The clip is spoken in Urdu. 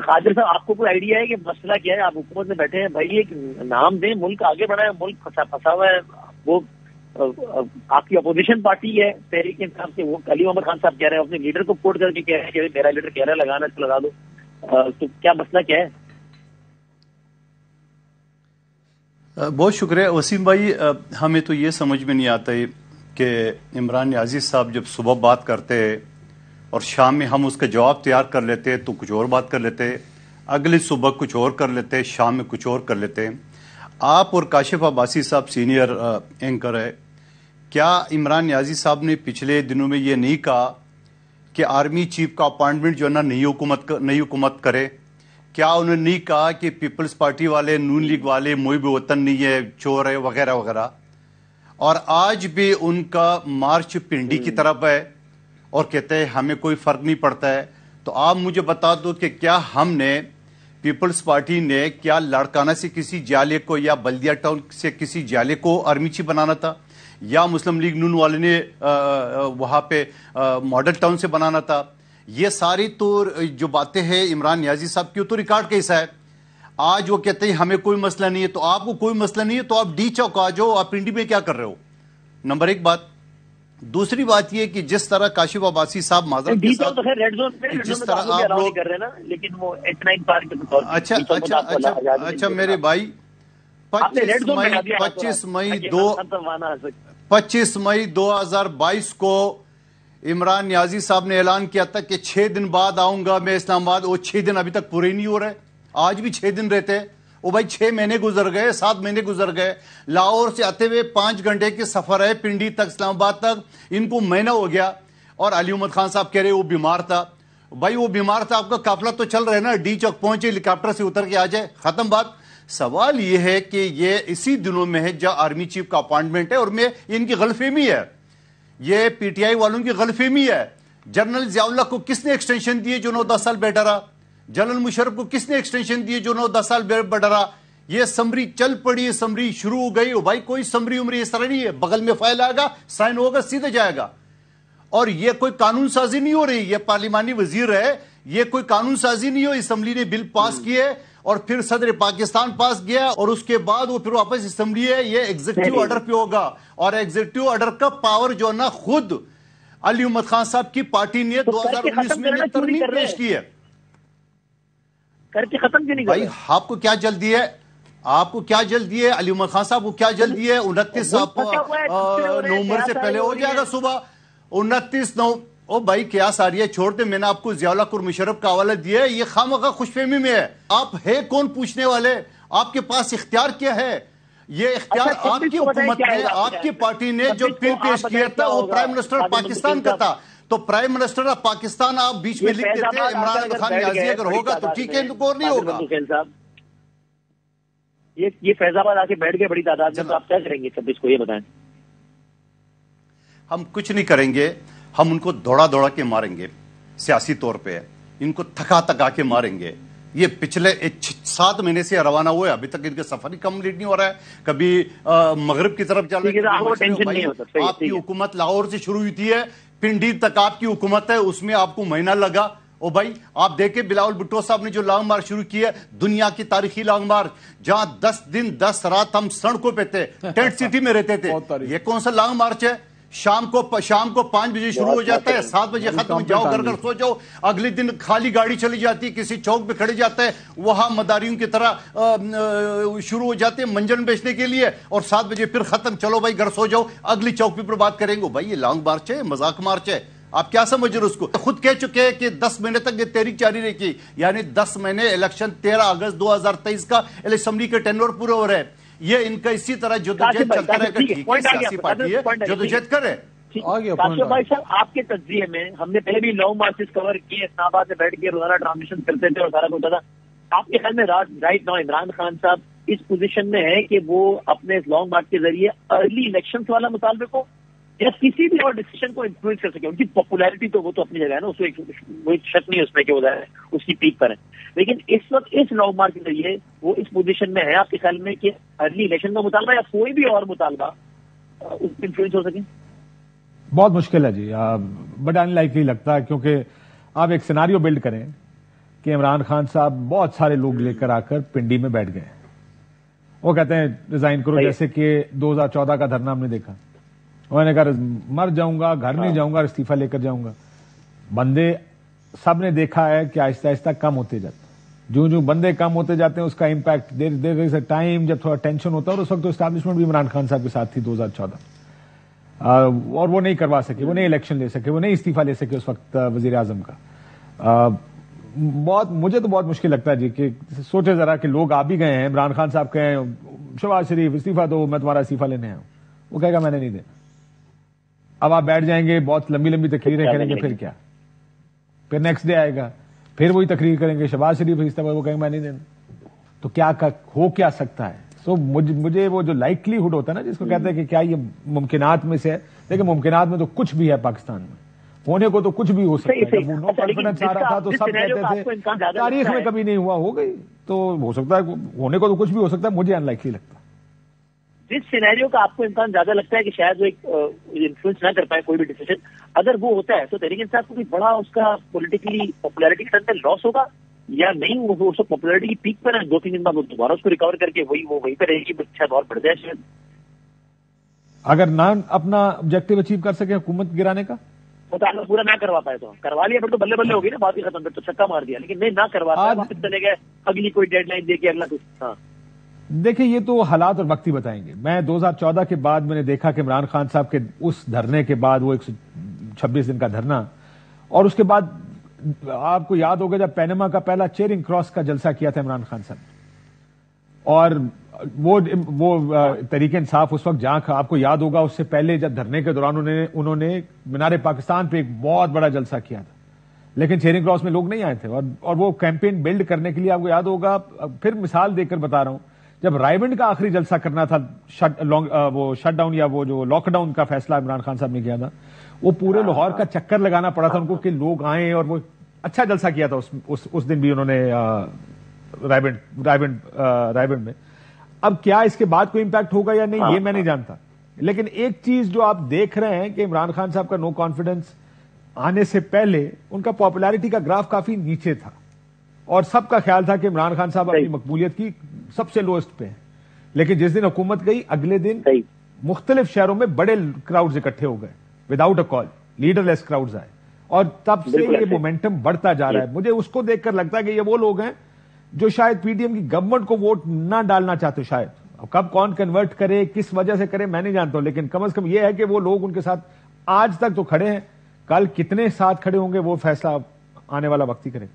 قادر صاحب آپ کو کوئی آئیڈیا ہے کہ مسئلہ کیا ہے؟ آپ حکومت میں بیٹھے ہیں بھائی، ایک نام دیں، ملک آگے بڑھا ہے، ملک پھنسا ہوا ہے. وہ آپ کی اپوزیشن پارٹی ہے تحریک انصاف سے، وہ علی محمد خان صاحب کہہ رہے ہیں، اپنے لیڈر کو کوٹ کر کے کہہ رہے ہیں کہ میرا لیڈر کہہ رہا ہے لگانا تو لگا دو. تو کیا مسئلہ کیا ہے؟ بہت شکریہ وسیم بھائی. ہمیں تو یہ سمجھ میں نہیں آتا ہے کہ عمران نیازی صاحب جب صبح بات کرتے اور شام میں ہم اس کا جواب تیار کر لیتے تو کچھ اور بات کر لیتے، اگلی صبح کچھ اور کر لیتے، شام میں کچھ اور کر لیتے. آپ اور کاشف عباسی صاحب سینئر اینکر ہے، کیا عمران نیازی صاحب نے پچھلے دنوں میں یہ نہیں کہا کہ آرمی چیف کا اپائنٹمنٹ جو ہے نا نئی حکومت کرے؟ کیا انہوں نے نہیں کہا کہ پیپلز پارٹی والے، نون لیگ والے محب وطن نہیں ہے، چور ہے وغیرہ وغیرہ؟ اور آج بھی ان کا مارچ پنڈی کی طرف ہے اور کہتے ہیں ہمیں کوئی فرق نہیں پڑتا ہے. تو آپ مجھے بتا دو کہ کیا ہم نے پیپلز پارٹی نے کیا لاڑکانہ سے کسی جالے کو یا بلدیہ ٹاؤن سے کسی جالے کو آرمی چیف بنانا تھا، یا مسلم لیگ نون والے نے وہاں پہ ماڈل ٹاؤن سے بنانا تھا؟ یہ ساری تو جو باتیں ہیں عمران نیازی صاحب کی تو ریکارڈ کیسا ہے؟ آج وہ کہتے ہیں ہمیں کوئی مسئلہ نہیں ہے. تو آپ کو کوئی مسئلہ نہیں ہے تو آپ ڈی چوک آ جاؤ، آپ پنڈی میں کیا کر رہے ہو؟ نمبر ایک بات. دوسری بات یہ کہ جس طرح کاشف عباسی صاحب معذرت کے ساتھ جس طرح آپ لوگ کر رہے ہیں نا، لیکن وہ 89 پارک کے طور پر اچھا میرے بھائی 25 مئی 2022 کو عمران نیازی صاحب نے اعلان کیا تھا کہ 6 دن بعد آؤں گا میں اسلام آباد. وہ 6 دن ابھی تک پورے نہیں ہو رہے، آج بھی 6 دن رہتے. وہ بھائی 6 مہینے گزر گئے، 7 مہینے گزر گئے. لاہور سے آتے ہوئے 5 گھنٹے کے سفر ہے پنڈی تک، اسلام آباد تک، ان کو مہینہ ہو گیا. اور علی محمد خان صاحب کہہ رہے وہ بیمار تھا. بھائی وہ بیمار تھا، آپ کا قافلہ تو چل رہا ہے نا، ڈی چوک پہنچے، ہیلی کاپٹر سے اتر کے آ جائے، ختم بات. سوال یہ ہے کہ یہ اسی دنوں میں ہے جہاں آرمی چیف کا اپائنٹمنٹ ہے، اور میں ان کی غلط فہمی ہے، یہ پی ٹی آئی والوں کی غلط فہمی ہے. جنرل ضیاء اللہ کو کس نے ایکسٹینشن دیے جو 9-10 سال بیٹھا رہا؟ جنرل مشرف کو کس نے ایکسٹینشن دیے جو 9-10 سال بیٹھا رہا؟ یہ سمری چل پڑی، سمری شروع ہو گئی. بھائی کوئی سمری عمری اس طرح نہیں ہے، بغل میں فائل آئے گا، سائن ہوگا، سیدھے جائے گا. اور یہ کوئی قانون سازی نہیں ہو رہی، یہ پارلیمانی وزیر ہے، یہ کوئی قانون سازی نہیں ہو. اسمبلی نے بل پاس کیے اور پھر صدر پاکستان پاس گیا، اور اس کے بعد وہ پھر واپس اسمبلی ہے. یہ ایگزیکٹو آرڈر پہ ہوگا، اور ایگزیکٹو آرڈر کا پاور جو نا خود علی محمد خان صاحب کی پارٹی نے 2019 میں ترمیم پیش کی ہے. کر کے ختم کیوں نہیں کر رہے؟ بھائی آپ کو کیا جلدی ہے؟ آپ کو کیا جلدی ہے؟ علی محمد خان صاحب کو کیا جلدی ہے؟ 29 نومبر سے پہلے ہو جائے گا صبح 29 نومبر. او بھائی کیا ساری ہے، چھوڑ دیں. میں نے آپ کو ضیاء اللہ اور مشرف کا حوالہ دیا ہے، یہ خامخواہ خوش فہمی میں ہے. آپ ہے کون پوچھنے والے؟ آپ کے پاس اختیار کیا ہے؟ یہ اختیار آپ کی حکومت نے، آپ کی پارٹی نے جو بل پیش کیا تھا وہ پرائم منسٹر پاکستان کا تھا. تو پرائم منسٹر آف پاکستان آپ بیچ میں لکھ دیتے عمران خان نیازی اگر ہوگا تو ٹھیک ہے، اور نہیں ہوگا. یہ فیض آباد آ کے بیٹھ گئے بڑی تعداد میں، تو آپ کیا کریں گے 26 کو، یہ بتائیں. ہم کچھ نہیں کریں گے، ہم ان کو دوڑا کے ماریں گے. سیاسی طور پہ ان کو تھکا کے ماریں گے. یہ پچھلے 7 مہینے سے روانہ ہوئے، ابھی تک ان کا سفر ہی کمپلیٹ نہیں ہو رہا ہے. کبھی مغرب کی طرف جا رہے ہیں. آپ کی حکومت لاہور سے شروع ہوئی تھی ہے، پنڈی تک آپ کی حکومت ہے، اس میں آپ کو مہینہ لگا. او بھائی آپ دیکھیں بلاول بھٹو صاحب نے جو لانگ مارچ شروع کی ہے، دنیا کی تاریخی لانگ مارچ، جہاں 10 دن 10 رات ہم سڑکوں پہ تھے، ٹینٹ سٹی میں رہتے تھے. یہ کون سا لانگ مارچ ہے؟ شام کو 5 بجے شروع ہو جاتا ہے، 7 بجے ختم، جاؤ گھر سو جاؤ. اگلے دن خالی گاڑی چلی جاتی، کسی چوک پہ کھڑے جاتا ہے، وہاں مداریوں کی طرح شروع ہو جاتے ہیں منجن بیچنے کے لیے، اور 7 بجے پھر ختم، چلو بھائی گھر سو جاؤ، اگلی چوک پہ بات کریں گے. بھائی یہ لانگ مارچ ہے، مذاق مارچ ہے؟ آپ کیا سمجھ رہے اس کو؟ خود کہہ چکے ہیں کہ 10 مہینے تک یہ تحریک جاری رہے گی، یعنی 10 مہینے الیکشن 13 اگست 2023 کا اسمبلی کے ٹینور پورے ہو رہے ہیں. یہ ان کا اسی طرح جدوجہد چلتا رہے گا. ٹھیک ہے، سیاسی پارٹی ہے، جدوجہد کرے. کاشف بھائی صاحب آپ کے تجزیے میں، ہم نے پہلے بھی لانگ مارچز کور کیے، اسلام آباد میں بیٹھ کے روزانہ ٹرانزیشن کرتے تھے اور سارا کچھ تھا. آپ کے خیال میں رائٹ ناؤ عمران خان صاحب اس پوزیشن میں ہے کہ وہ اپنے لانگ مارچ کے ذریعے ارلی الیکشن والا مطالبے کو یا کسی بھی اور ڈیسیشن کو انفلوئنس کر سکے؟ ان کی پاپولیرٹی تو وہ تو اپنی جگہ ہے نا، اس کو کوئی شک نہیں اس میں کہ وہ اس کی پیک پر ہے، لیکن اس وقت اس لانگ مارچ کے ذریعے وہ اس پوزیشن میں ہے آپ کے خیال میں کہ ارلی الیکشن کا مطالبہ یا کوئی بھی اور مطالبہ اس پہ انفلوئنس ہو سکے؟ بہت مشکل ہے جی، بڑا ان لائکلی لگتا ہے، کیونکہ آپ ایک سیناریو بلڈ کریں کہ عمران خان صاحب بہت سارے لوگ لے کر آ کر پنڈی میں بیٹھ گئے. وہ کہتے ہیں ریزائن کرو, جیسے کہ 2014 کا دھرنا ہم نے دیکھا. انہوں نے کہا مر جاؤں گا, گھر نہیں جاؤں گا, استعفی لے کر جاؤں گا. بندے سب نے دیکھا ہے کہ آہستہ آہستہ کم ہوتے جاتے ہیں. جو جو بندے کم ہوتے جاتے ہیں اس کا impact there is a time جب تھوڑا ٹینشن ہوتا ہے. اور اس وقت تو اسٹیبلشمنٹ بھی عمران خان صاحب کے ساتھ تھی 2014, اور وہ نہیں کروا سکے, وہ نہیں الیکشن لے سکے, وہ نہیں استعفی لے سکے اس وقت وزیر اعظم کا. مجھے تو بہت مشکل لگتا ہے جی کہ سوچے ذرا کہ لوگ آ بھی گئے ہیں, عمران خان صاحب کہیں شہباز شریف استعفی دو, میں تمہارا استعفی لینے آیا ہوں. وہ کہے گا میں نے نہیں دینا. اب آپ بیٹھ جائیں گے, بہت لمبی لمبی تقریریں کریں گے, پھر کیا, پھر نیکسٹ ڈے آئے گا, پھر وہی تقریر کریں گے, شہباز شریف استعفی, وہ کہیں گے میں نہیں دینا. تو کیا ہو کیا سکتا ہے؟ سو مجھے وہ جو لائکلی ہوڈ ہوتا ہے نا, جس کو کہتے ہیں کہ کیا یہ ممکنات میں سے ہے, لیکن ممکنات میں تو کچھ بھی ہے پاکستان میں, ہونے کو تو کچھ بھی ہو سکتا ہے. جب وہ نو کانفیڈنس آ رہا تھا تو سب کہتے تھے تاریخ میں کبھی نہیں ہوا, ہو گئی, تو ہو سکتا ہے ہونے کو تو کچھ بھی ہو سکتا ہے. مجھے ان لائکلی لگتا ہے. جس سینیریو کا آپ کو امکان زیادہ لگتا ہے کہ شاید وہ ایک انفلوئنس نہ کر پائے کوئی بھی ڈیسیژن, اگر وہ ہوتا ہے تو تحریک انصاف کو بھی بڑا اس کا پولیٹیکلی پاپولیرٹی کے ٹرم میں لاس ہوگا یا نہیں؟ وہ اس پاپولیرٹی کی پیک پر ہے, 2-3 دن بعد وہ دوبارہ اس کو ریکور کر کے وہیں پہ رہے گی, شاید اور بڑھ جائے شاید. اگر نہ اپنا آبجیکٹو اچیو کر سکے حکومت گرانے کا, مطالبہ پورا نہ کروا پائے تو کروا لیا, پھر تو بلے بلے ہوگی نا, بات ہی ختم, تو چھکا مار دیا. لیکن نہیں نہ کروا پائے, واپس چلے گئے, اگلی کوئی ڈیڈ لائن دے کے اگلا کچھ. ہاں دیکھیں یہ تو حالات اور وقت ہی بتائیں گے. میں 2014 کے بعد میں نے دیکھا کہ عمران خان صاحب کے اس دھرنے کے بعد, وہ 126 دن کا دھرنا, اور اس کے بعد آپ کو یاد ہوگا جب پینما کا پہلا چیئرنگ کراس کا جلسہ کیا تھا عمران خان صاحب, اور وہ تحریک انصاف اس وقت جہاں آپ کو یاد ہوگا, اس سے پہلے جب دھرنے کے دوران انہوں نے مینار پاکستان پہ ایک بہت بڑا جلسہ کیا تھا, لیکن چیئرنگ کراس میں لوگ نہیں آئے تھے. اور وہ کیمپین بلڈ کرنے کے لیے آپ کو یاد ہوگا, پھر مثال دے کر بتا رہا ہوں, جب رائبنڈ کا آخری جلسہ کرنا تھا, وہ شٹ ڈاؤن یا وہ جو لاک ڈاؤن کا فیصلہ عمران خان صاحب نے کیا تھا, وہ پورے لاہور کا چکر لگانا پڑا تھا ان کو کہ لوگ آئیں, اور وہ اچھا جلسہ کیا تھا اس دن بھی انہوں نے رائبنڈ میں. اب کیا اس کے بعد کوئی امپیکٹ ہوگا یا نہیں یہ میں نہیں جانتا, لیکن ایک چیز جو آپ دیکھ رہے ہیں کہ عمران خان صاحب کا نو کانفیڈنس آنے سے پہلے ان کا پاپولیرٹی کا گراف کافی نیچے تھا, اور سب کا خیال تھا کہ عمران خان صاحب اپنی مقبولیت کی سب سے لوئسٹ پہ ہیں. لیکن جس دن حکومت گئی, اگلے دن مختلف شہروں میں بڑے کراؤڈز اکٹھے ہو گئے, without a call leader less crowds آئے, اور تب سے یہ مومنٹم بڑھتا جا رہا ہے. مجھے اس کو دیکھ کر لگتا ہے کہ یہ وہ لوگ ہیں جو شاید پی ڈی ایم کی گورنمنٹ کو ووٹ نہ ڈالنا چاہتے شاید. کب کون کنورٹ کرے, کس وجہ سے کرے, میں نہیں جانتا ہوں, لیکن کم از کم یہ ہے کہ وہ لوگ ان کے ساتھ آج تک تو کھڑے ہیں. کل کتنے ساتھ کھڑے ہوں گے وہ فیصلہ آنے والا وقت ہی کرے.